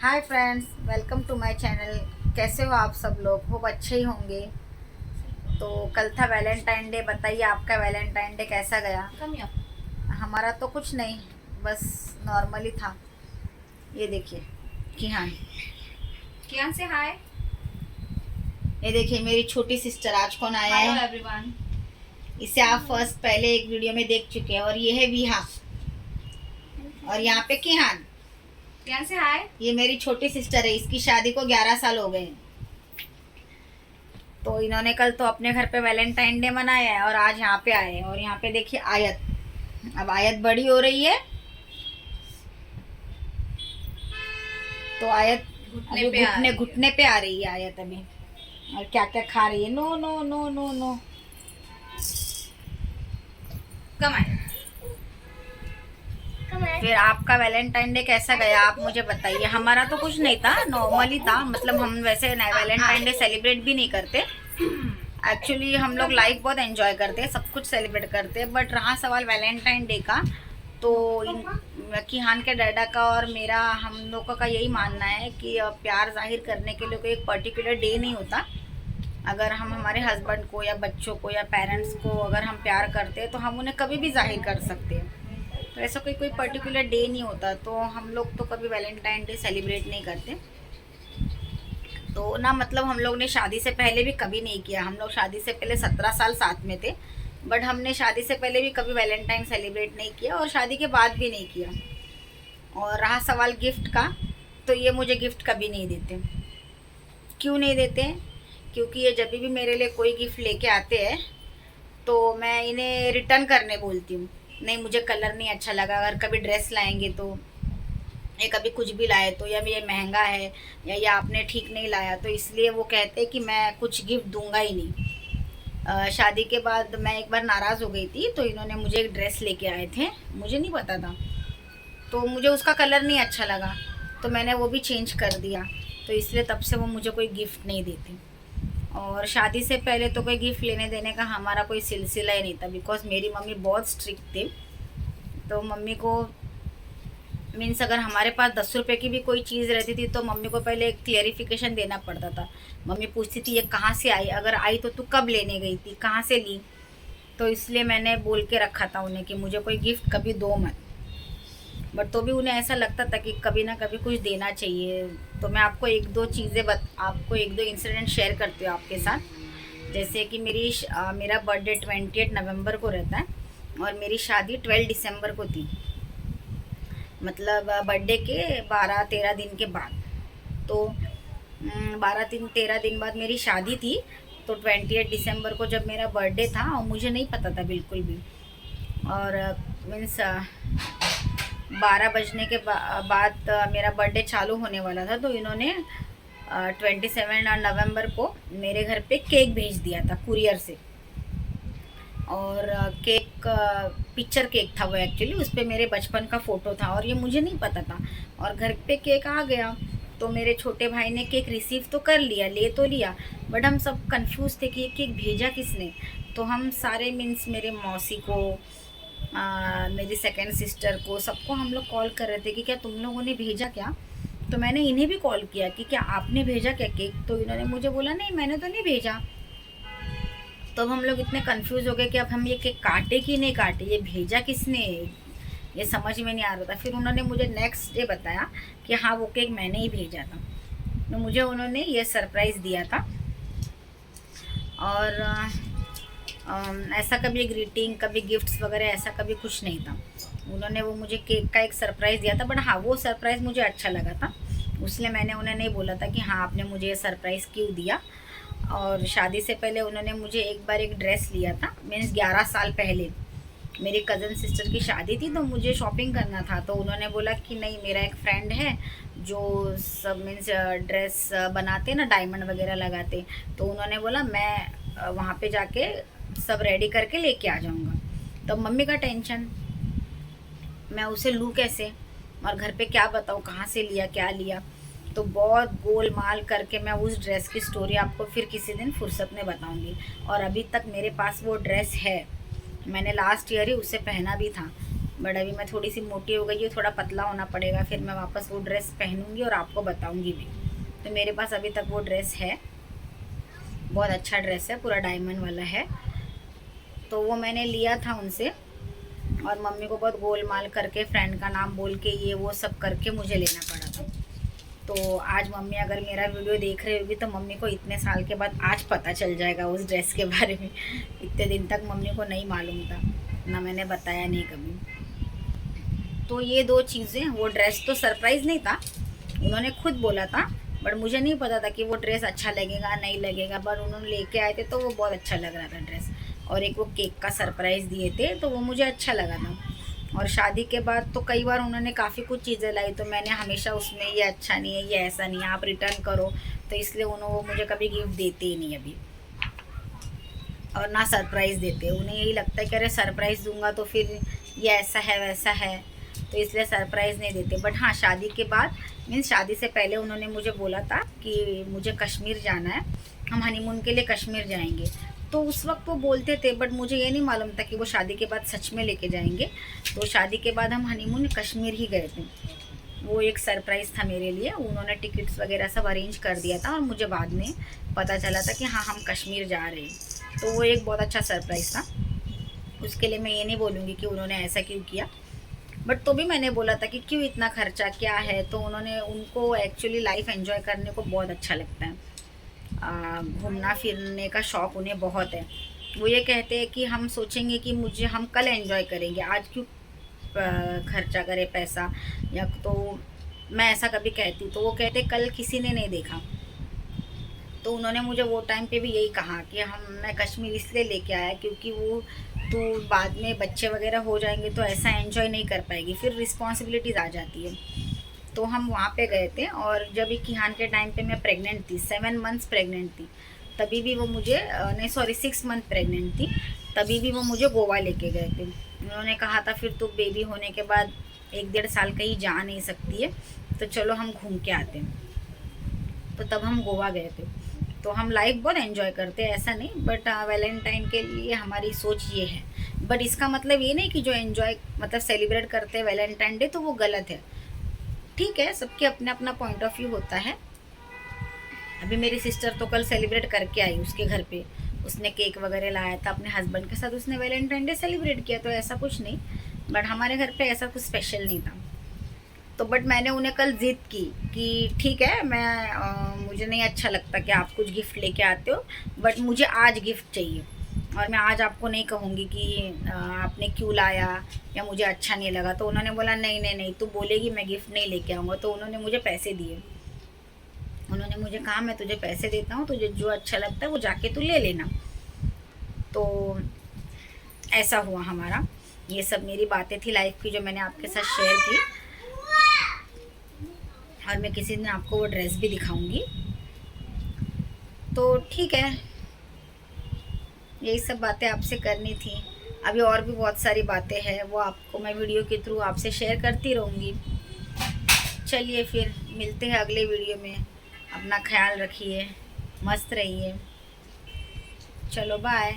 Hi friends, welcome to my channel. कैसे हो आप सब लोग? होप अच्छे ही होंगे। तो कल था वैलेंटाइन डे। बताइए आपका वैलेंटाइन डे कैसा गया? हमारा तो कुछ नहीं, बस नॉर्मली था। ये देखिए किहान, कियान से हाय। ये देखिए मेरी छोटी सिस्टर। आज कौन आया हेलो है? एवरीवन। इसे आप फर्स्ट पहले एक वीडियो में देख चुके हैं। और ये है विहा, और यहाँ पे किहान। कियान से हाय। ये मेरी छोटी सिस्टर है, इसकी शादी को 11 साल हो गए हैं। तो इन्होंने कल तो अपने घर पे वैलेंटाइन डे मनाया है और आज यहाँ पे आए हैं। और यहाँ पे देखिए आयत, अब आयत बड़ी हो रही है तो आयत घुटने पे आ रही है आयत अभी। और क्या क्या खा रही है? No no no no no. कम आए। फिर आपका वैलेंटाइन डे कैसा गया आप मुझे बताइए। हमारा तो कुछ नहीं था, नॉर्मली था। मतलब हम वैसे वैलेंटाइन डे सेलिब्रेट भी नहीं करते। एक्चुअली हम लोग लाइफ बहुत एंजॉय करते हैं, सब कुछ सेलिब्रेट करते हैं। बट रहा सवाल वैलेंटाइन डे का, तो किहान के डैडा का और मेरा, हम लोगों का यही मानना है कि प्यार जाहिर करने के लिए कोई एक पर्टिकुलर डे नहीं होता। अगर हम हमारे हस्बैंड को या बच्चों को या पेरेंट्स को अगर हम प्यार करते हैं तो हम उन्हें कभी भी जाहिर कर सकते हैं। तो ऐसा कोई पर्टिकुलर डे नहीं होता। तो हम लोग तो कभी वैलेंटाइन डे सेलिब्रेट नहीं करते। तो ना, मतलब हम लोग ने शादी से पहले भी कभी नहीं किया। हम लोग शादी से पहले 17 साल साथ में थे, बट हमने शादी से पहले भी कभी वैलेंटाइन सेलिब्रेट नहीं किया और शादी के बाद भी नहीं किया। और रहा सवाल गिफ्ट का, तो ये मुझे गिफ्ट कभी नहीं देते। क्यों नहीं देते? क्योंकि ये जब भी मेरे लिए कोई गिफ्ट लेके आते हैं तो मैं इन्हें रिटर्न करने बोलती हूँ। नहीं, मुझे कलर नहीं अच्छा लगा। अगर कभी ड्रेस लाएंगे तो, या कभी कुछ भी लाए तो, या ये महंगा है या ये आपने ठीक नहीं लाया, तो इसलिए वो कहते हैं कि मैं कुछ गिफ्ट दूंगा ही नहीं। शादी के बाद मैं एक बार नाराज़ हो गई थी, तो इन्होंने मुझे एक ड्रेस लेके आए थे, मुझे नहीं पता था, तो मुझे उसका कलर नहीं अच्छा लगा, तो मैंने वो भी चेंज कर दिया। तो इसलिए तब से वो मुझे कोई गिफ्ट नहीं देती। और शादी से पहले तो कोई गिफ्ट लेने देने का हमारा कोई सिलसिला ही नहीं था, बिकॉज मेरी मम्मी बहुत स्ट्रिक्ट थी। तो मम्मी को मीन्स अगर हमारे पास 10 रुपये की भी कोई चीज़ रहती थी तो मम्मी को पहले एक क्लेरिफिकेशन देना पड़ता था। मम्मी पूछती थी ये कहाँ से आई, अगर आई तो तू कब लेने गई थी, कहाँ से ली। तो इसलिए मैंने बोल के रखा था उन्हें कि मुझे कोई गिफ्ट कभी दो मत। बट तो भी उन्हें ऐसा लगता था कि कभी ना कभी कुछ देना चाहिए। तो मैं आपको एक दो इंसिडेंट शेयर करती हूँ आपके साथ। जैसे कि मेरा बर्थडे 28 नवंबर को रहता है और मेरी शादी 12 दिसंबर को थी। मतलब बर्थडे के 12-13 दिन के बाद। तो 12-13 दिन बाद मेरी शादी थी। तो 28 दिसंबर को जब मेरा बर्थडे था, और मुझे नहीं पता था बिल्कुल भी, और मीन्स 12 बजने के बाद मेरा बर्थडे चालू होने वाला था। तो इन्होंने 27 नवंबर को मेरे घर पे केक भेज दिया था कुरियर से। और केक पिक्चर केक था वो एक्चुअली, उस पर मेरे बचपन का फ़ोटो था और ये मुझे नहीं पता था। और घर पे केक आ गया तो मेरे छोटे भाई ने केक रिसीव तो कर लिया, ले तो लिया, बट हम सब कंफ्यूज थे कि ये केक भेजा किसने। तो हम सारे मीन्स मेरे मौसी को, मेरी सेकेंड सिस्टर को, सबको हम लोग कॉल कर रहे थे कि क्या तुम लोगों ने भेजा क्या। तो मैंने इन्हें भी कॉल किया कि क्या आपने भेजा क्या केक। तो इन्होंने मुझे बोला नहीं, मैंने तो नहीं भेजा। तो अब हम लोग इतने कंफ्यूज हो गए कि अब हम ये केक काटे कि नहीं काटे, ये भेजा किसने, ये समझ में नहीं आ रहा था। फिर उन्होंने मुझे नेक्स्ट डे बताया कि हाँ वो केक मैंने ही भेजा था। तो मुझे उन्होंने ये सरप्राइज़ दिया था। और ऐसा कभी ग्रीटिंग, कभी गिफ्ट्स वगैरह ऐसा कभी कुछ नहीं था। उन्होंने वो मुझे केक का एक सरप्राइज़ दिया था, बट हाँ वो सरप्राइज़ मुझे अच्छा लगा था, इसलिए मैंने उन्हें नहीं बोला था कि हाँ आपने मुझे ये सरप्राइज़ क्यों दिया। और शादी से पहले उन्होंने मुझे एक बार एक ड्रेस लिया था, मीन्स 11 साल पहले मेरी कज़न सिस्टर की शादी थी, तो मुझे शॉपिंग करना था। तो उन्होंने बोला कि नहीं, मेरा एक फ्रेंड है जो सब मीन्स ड्रेस बनाते ना, डायमंड वगैरह लगाते, तो उन्होंने बोला मैं वहाँ पे जाके सब रेडी करके लेके आ जाऊँगा। तो मम्मी का टेंशन, मैं उसे लूँ कैसे और घर पे क्या बताऊँ कहाँ से लिया क्या लिया। तो बहुत गोलमाल करके मैं उस ड्रेस की स्टोरी आपको फिर किसी दिन फुर्सत में बताऊंगी। और अभी तक मेरे पास वो ड्रेस है, मैंने लास्ट ईयर ही उसे पहना भी था। बट अभी मैं थोड़ी सी मोटी हो गई हूँ, थोड़ा पतला होना पड़ेगा, फिर मैं वापस वो ड्रेस पहनूंगी और आपको बताऊंगी भी। तो मेरे पास अभी तक वो ड्रेस है, बहुत अच्छा ड्रेस है, पूरा डायमंड वाला है। तो वो मैंने लिया था उनसे, और मम्मी को बहुत गोलमाल करके फ्रेंड का नाम बोल के ये वो सब करके मुझे लेना पड़ा था। तो आज मम्मी अगर मेरा वीडियो देख रही होगी तो मम्मी को इतने साल के बाद आज पता चल जाएगा उस ड्रेस के बारे में। इतने दिन तक मम्मी को नहीं मालूम था, ना मैंने बताया नहीं कभी। तो ये 2 चीज़ें, वो ड्रेस तो सरप्राइज़ नहीं था, उन्होंने खुद बोला था, बट मुझे नहीं पता था कि वो ड्रेस अच्छा लगेगा नहीं लगेगा, पर उन्होंने लेके आए थे तो वो बहुत अच्छा लग रहा था ड्रेस। और एक वो केक का सरप्राइज़ दिए थे तो वो मुझे अच्छा लगा था। और शादी के बाद तो कई बार उन्होंने काफ़ी कुछ चीज़ें लाई, तो मैंने हमेशा उसमें ये अच्छा नहीं है, ये ऐसा नहीं है, आप रिटर्न करो, तो इसलिए उन्होंने वो मुझे कभी गिफ्ट देते ही नहीं अभी, और ना सरप्राइज़ देते। उन्हें यही लगता है कि अरे सरप्राइज़ दूंगा तो फिर ये ऐसा है वैसा है, तो इसलिए सरप्राइज़ नहीं देते। बट हाँ, शादी के बाद मीन्स शादी से पहले उन्होंने मुझे बोला था कि मुझे कश्मीर जाना है, हम हनीमून के लिए कश्मीर जाएंगे। तो उस वक्त वो बोलते थे, बट मुझे ये नहीं मालूम था कि वो शादी के बाद सच में लेके जाएंगे। तो शादी के बाद हम हनीमून कश्मीर ही गए थे, वो एक सरप्राइज़ था मेरे लिए। उन्होंने टिकट्स वगैरह सब अरेंज कर दिया था और मुझे बाद में पता चला था कि हाँ हम कश्मीर जा रहे हैं। तो वो एक बहुत अच्छा सरप्राइज़ था, उसके लिए मैं ये नहीं बोलूँगी कि उन्होंने ऐसा क्यों किया, बट तो भी मैंने बोला था कि क्यों इतना खर्चा क्या है। तो उनको एक्चुअली लाइफ एंजॉय करने को बहुत अच्छा लगता है, घूमना फिरने का शौक़ उन्हें बहुत है। वो ये कहते हैं कि हम सोचेंगे कि हम कल एंजॉय करेंगे, आज क्यों खर्चा करें पैसा, या तो मैं ऐसा कभी कहती तो वो कहते कल किसी ने नहीं देखा। तो उन्होंने मुझे वो टाइम पे भी यही कहा कि मैं कश्मीर इसलिए लेके आया क्योंकि वो तो बाद में बच्चे वगैरह हो जाएंगे तो ऐसा एंजॉय नहीं कर पाएगी, फिर रिस्पॉन्सिबिलिटीज़ आ जाती है। तो हम वहाँ पे गए थे, और जब किहान के टाइम पे मैं प्रेग्नेंट थी, 7 मंथ्स प्रेग्नेंट थी, तभी भी वो मुझे 6 मंथ प्रेग्नेंट थी, तभी भी वो मुझे गोवा लेके गए थे। उन्होंने कहा था फिर तो बेबी होने के बाद 1-1.5 साल कहीं जा नहीं सकती है, तो चलो हम घूम के आते हैं। तो तब हम गोवा गए थे। तो हम लाइफ बहुत एंजॉय करते हैं, ऐसा नहीं, बट वैलेंटाइन के लिए हमारी सोच ये है। बट इसका मतलब ये नहीं कि जो एंजॉय मतलब सेलिब्रेट करते हैं वैलेंटाइन डे तो वो गलत है। ठीक है, सबके अपना अपना पॉइंट ऑफ व्यू होता है। अभी मेरी सिस्टर तो कल सेलिब्रेट करके आई उसके घर पे, उसने केक वगैरह लाया था अपने हस्बैंड के साथ, उसने वैलेंटाइन डे सेलिब्रेट किया, तो ऐसा कुछ नहीं। बट हमारे घर पे ऐसा कुछ स्पेशल नहीं था। तो बट मैंने उन्हें कल ज़िद की कि ठीक है, मुझे नहीं अच्छा लगता कि आप कुछ गिफ्ट लेके आते हो, बट मुझे आज गिफ्ट चाहिए, और मैं आज आपको नहीं कहूँगी कि आपने क्यों लाया या मुझे अच्छा नहीं लगा। तो उन्होंने बोला नहीं नहीं नहीं, तू बोलेगी मैं गिफ्ट नहीं लेके आऊँगा। तो उन्होंने मुझे पैसे दिए, उन्होंने मुझे कहा मैं तुझे पैसे देता हूँ, तुझे जो अच्छा लगता है वो जाके तू ले लेना। तो ऐसा हुआ हमारा। ये सब मेरी बातें थी लाइफ की जो मैंने आपके साथ शेयर की, और मैं किसी दिन आपको वो ड्रेस भी दिखाऊंगी। तो ठीक है, यही सब बातें आपसे करनी थी। अभी और भी बहुत सारी बातें हैं, वो आपको मैं वीडियो के थ्रू आपसे शेयर करती रहूँगी। चलिए फिर मिलते हैं अगले वीडियो में, अपना ख्याल रखिए, मस्त रहिए, चलो बाय।